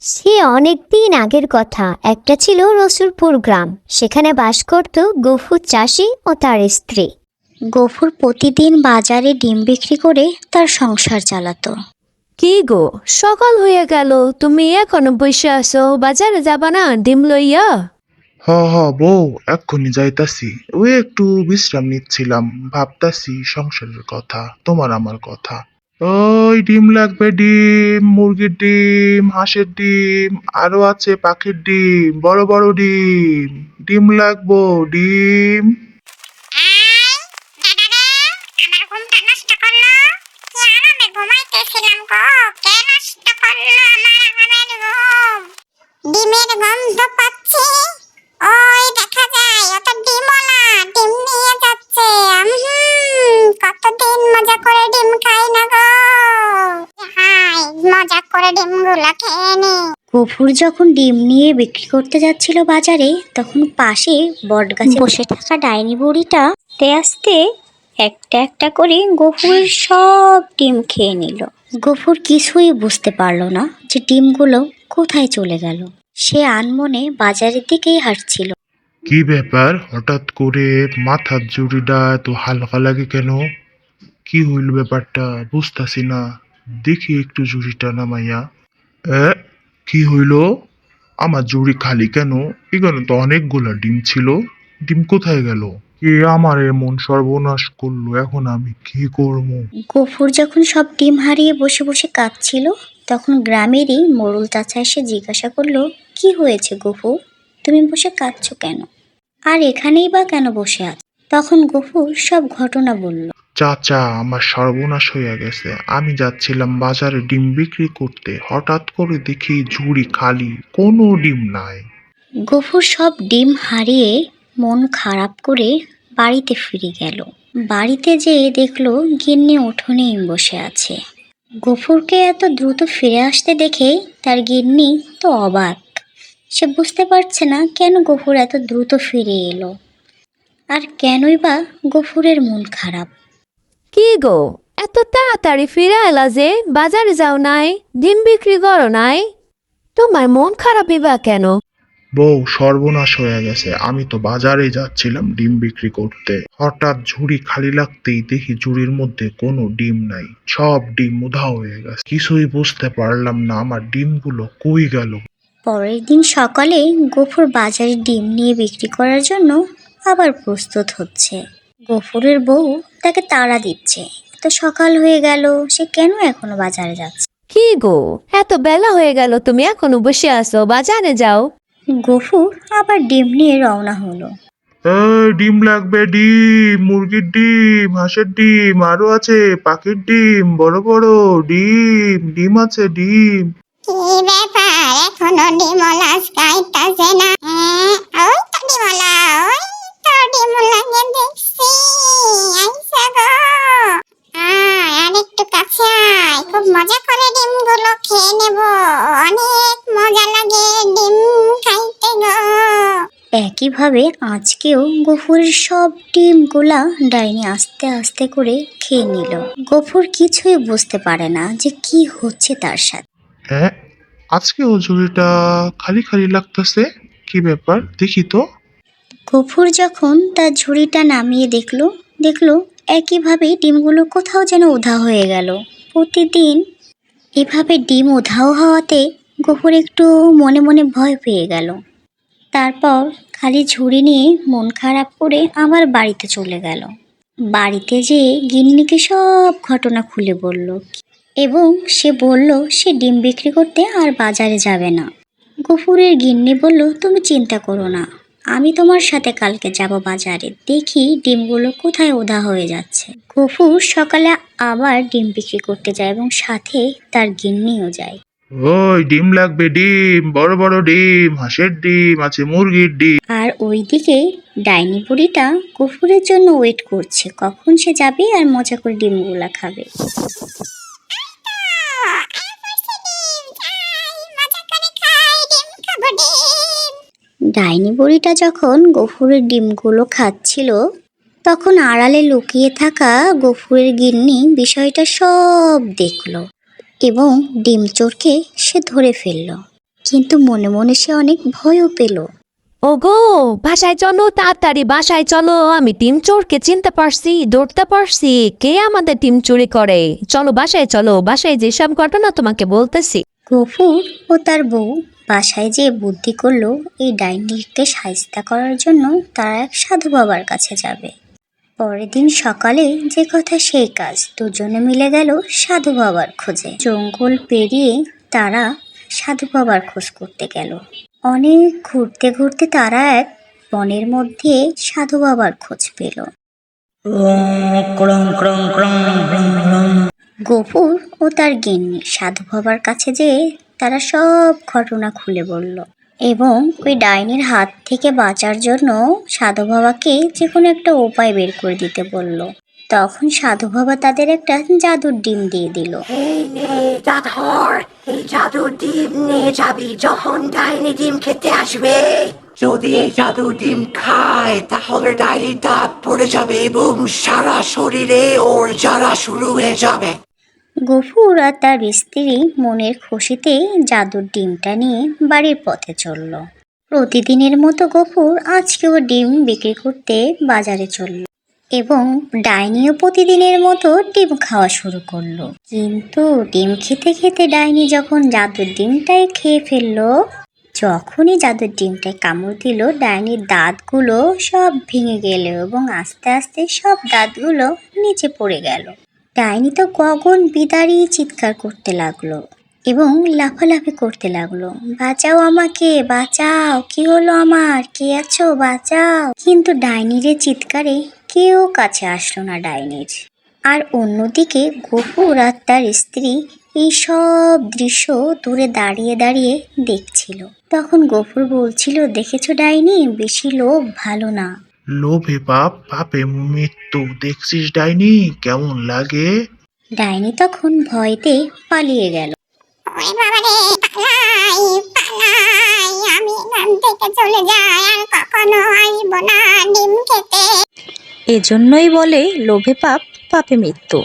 সে অনেক দিন আগের কথা। একটা ছিল রসুলপুর গ্রাম। সেখানে বাস করত গফুর চাষি ও তার স্ত্রী। গফুর প্রতিদিন বাজারে ডিম বিক্রি করে তার সংসার চালাতো। কি গো, সকাল হয়ে গেল, তুমি এখনো বসে আছো? বাজারে যাবা না ডিম লইয়া? হ হ বউ, এক্ষুনি যাইতাছি। ওই একটু বিশ্রাম নিচ্ছিলাম, ভাবতাছি সংসারের কথা, তোমার আমার কথা। ওই ডিম লাগবে, ডিম, মুরগির ডিম, হাঁসের ডিম, আরো আছে পাখির ডিম, বড় বড় ডিম। ডিম লাগবো, ডিম। আমার ঘুমটা নষ্ট করলো। কি আরামে ঘুমাইতেছিলাম গো, কে নষ্ট করলো আমার আরামের ঘুম? ডিমের গন্ধ পাচ্ছি। ওই দেখা যায় ওটা ডিমওয়ালা ডিম নিয়ে যাচ্ছে। কতদিন মজা করে ডিম খাই না গো। হাই, মজা করে ডিমগুলো খেয়ে নি। গফুর যখন ডিম নিয়ে বিক্রি করতে যাচ্ছিল বাজারে, তখন পাশে বটগাছে বসে থাকা ডাইনি বুড়িটা আস্তে আস্তে একটা একটা করে গফুরের সব ডিম খেয়ে নিল। গফুর কিছুই বুঝতে পারলো না যে ডিমগুলো কোথায় চলে গেল। সে আনমনে বাজারের দিকেই হাঁটছিল। কি ব্যাপার, হঠাৎ করে মাথার জুড়িটা এত হালকা লাগে কেন? কি হইল ব্যাপারটা বুঝতাছি না। দেখি একটু জুড়িটা নামাইয়া। এ, কি হইল? আমার জুড়ি খালি কেন? এখানে তো অনেকগুলা ডিম ছিল। ডিম কোথায় গেল? কে আমার এমন সর্বনাশ করলো? এখন আমি কি করব? গফুর যখন সব ডিম হারিয়ে বসে বসে কাঁদছিল, তখন গ্রামেরই মোড়ল চাচা এসে জিজ্ঞাসা করলো, কি হয়েছে গফুর, তুমি বসে কাঁদছো কেন? আর এখানেই বা কেন বসে আছো? তখন গফুর সব ঘটনা বলল। চাচা, আমার সর্বনাশ হয়ে গেছে। আমি যাচ্ছিলাম বাজারে ডিম বিক্রি করতে, হঠাৎ করে দেখি ঝুড়ি খালি, কোনো ডিম নাই। গফুর সব ডিম হারিয়ে মন খারাপ করে বাড়িতে ফিরে গেল। বাড়িতে যেয়ে দেখলো গিন্নি উঠোনেই বসে আছে। গফুরকে এত দ্রুত ফিরে আসতে দেখে তার গিন্নি তো অবাক। সে বুঝতে পারছে না কেন গফুর এত দ্রুত ফিরে এলো, আর কেনই বা গফুরের মন খারাপ। কি গো, এত তাড়াতাড়ি ফিরে এলা যে? বাজারে যাও নাই, ডিম বিক্রি করো নাই? তোমার মন খারাপই বা কেন? বউ, সর্বনাশ হয়ে গেছে। আমি তো বাজারে যাচ্ছিলাম ডিম বিক্রি করতে, হঠাৎ ঝুড়ি খালি লাগতেই দেখি ঝুড়ির মধ্যে কোনো ডিম নাই। সব ডিম উধাও হয়ে গেছে। কিছুই বুঝতে পারলাম না আমার ডিমগুলো কই গেল। পরের দিন সকালে গফুর বাজারে ডিম নিয়ে বিক্রি করার জন্য আবার প্রস্তুত হচ্ছে। গফুরের বউ তাকে তাড়া দিচ্ছে, এত সকাল হয়ে গেল, সে কেন এখনো বাজারে যাচ্ছে? কি গো, এত বেলা হয়ে গেল, তুমি এখনো বসে আছো? বাজারে যাও। গফুর আবার ডিম নিয়ে রওনা হলো। ডিম লাগবে, ডিম, মুরগির ডিম, হাঁসের ডিম, আরো আছে পাখির ডিম, বড় বড় ডিম। ডিম আছে, ডিম। কি ব্যাপার, এখনো ডিমওয়ালা আইতাছে না? ওই তো ডিমওয়ালা, ওই তো ডিমওয়ালাকে দেখছি। আইসা গো। আর একটু কাছে আয়, খুব মজা করে ডিমগুলো খেয়ে নেব। অনেক মজা লাগে ডিম খাইতে গো। একইভাবে আজকেও গফুরের সব ডিমগুলা ডাইনি আস্তে আস্তে করে খেয়ে নিল। গফুর কিছুই বুঝতে পারে না যে কি হচ্ছে তার সাথে। হ্যাঁ, আজকে ও ঝুড়িটা খালি খালি লাগতেছে। কি ব্যাপার দেখি তো। গফুর যখন তার ঝুড়িটা নামিয়ে দেখলো একইভাবে ডিমগুলো কোথাও যেন উধাও হয়ে গেল। প্রতিদিন এভাবে ডিম উধাও হওয়াতে গফুর একটু মনে মনে ভয় পেয়ে গেল। তারপর খালি ঝুড়ি নিয়ে মন খারাপ করে আবার বাড়িতে চলে গেল। বাড়িতে যেয়ে গিন্নিকে সব ঘটনা খুলে বলল এবং সে বলল সে ডিম বিক্রি করতে আর বাজারে যাবে না। গফুরের গিন্নি বলল, তুমি চিন্তা করো না, আমি তোমার সাথে কালকে যাব বাজারে, দেখি ডিমগুলো কোথায় উধাও হয়ে যাচ্ছে। গফুর সকালে আবার ডিম বিক্রি করতে যায় এবং সাথে তার গিন্নিও যায়। ওই ডিম লাগবে, ডিম, বড় বড় ডিম, হাঁসের ডিম আছে, মুরগির ডিম। আর ওইদিকে ডাইনি বুড়িটা গফুরের জন্য ওয়েট করছে, কখন সে যাবে আর মজা করে ডিমগুলা খাবে। ডাইনি বুড়িটা যখন গফুরের ডিমগুলো খাচ্ছিল, তখন আড়ালে লুকিয়ে থাকা গফুরের গিন্নি বিষয়টা সব দেখলো এবং ডিম চোরকে সে ধরে ফেলল। কিন্তু মনে মনে সে অনেক ভয়ও পেল। ওগো, বাসায় চলো, তাড়াতাড়ি বাসায় চলো। আমি টিম চোরকে চিনতে পারছি, ধরতে পারছি। কে আমাদের টিম চুরি করে? চলো বাসায় চলো, বাসায় যেসব ঘটনা তোমাকে বলতেছি। গফুর ও তার বউ বাসায় যেয়ে বুদ্ধি করলো এই ডাইনিকে শায়েস্তা করার জন্য তারা এক সাধু বাবার কাছে যাবে। পরের দিন সকালে যে কথা সেই কাজ, দুজনে মিলে গেল সাধু বাবার খোঁজে। জঙ্গল পেরিয়ে তারা সাধু বাবার খোঁজ করতে গেল। অনেক ঘুরতে ঘুরতে তারা এক বনের মধ্যে সাধু বাবার খোঁজ পেল। গফুর ও তার গিন্নি সাধু বাবার কাছে যেয়ে তারা সব ঘটনা খুলে বলল এবং ওই ডাইনির হাত থেকে বাঁচার জন্য সাধু বাবাকে যে কোনো একটা উপায় বের করে দিতে বলল। তখন সাধু বাবা তাদের একটা জাদুর ডিম দিয়ে দিল। জাদুর এই জাদুর ডিম নিয়ে যাবি যখন ডাইনি ডিম খেতে আসবে। যদি এই জাদুর ডিম খায় তাহলে ডাইনির দাঁত পড়ে যাবে এবং সারা শরীরে ওর জ্বালা শুরু হয়ে যাবে। গফুর আর তার স্ত্রী মনের খুশিতে জাদুর ডিমটা নিয়ে বাড়ির পথে চলল। প্রতিদিনের মতো গফুর আজকেও ডিম বিক্রি করতে বাজারে চলল এবং ডাইনিও প্রতিদিনের মতো ডিম খাওয়া শুরু করলো। কিন্তু ডিম খেতে খেতে ডাইনি যখন জাদুর ডিমটাই খেয়ে ফেললো, যখনই জাদুর ডিমটায় কামড় দিল, ডাইনির দাঁতগুলো সব ভেঙে গেল এবং আস্তে আস্তে সব দাঁতগুলো নিচে পড়ে গেল। ডাইনি তো গগন বিদারী চিৎকার করতে লাগলো এবং লাফালাফি করতে লাগলো, বাঁচাও আমাকে, বাঁচাও, কি হলো আমার, কে আছো, বাঁচাও। কিন্তু ডাইনির চিৎকারে কেউ কাছে আসলো না ডাইনির। আর অন্যদিকে গফুর আর তার স্ত্রী এই সব দৃশ্য দূরে দাঁড়িয়ে দাঁড়িয়ে দেখছিল। তখন গফুর বলছিল, দেখেছো ডাইনি, বেশি লোভ ভালো না। লোভে পাপ, পাপে মৃত্যু। দেখছিস ডাইনি কেমন লাগে? ডাইনি তখন ভয়তে পালিয়ে গেল। ওরে বাবা রে, পালাই পালাই, আমি এখান থেকে চলে যাই, আর কখনো আসবো না ডিম খেতে। এজন্যই বলে লোভে পাপ, পাপে মৃত্যু।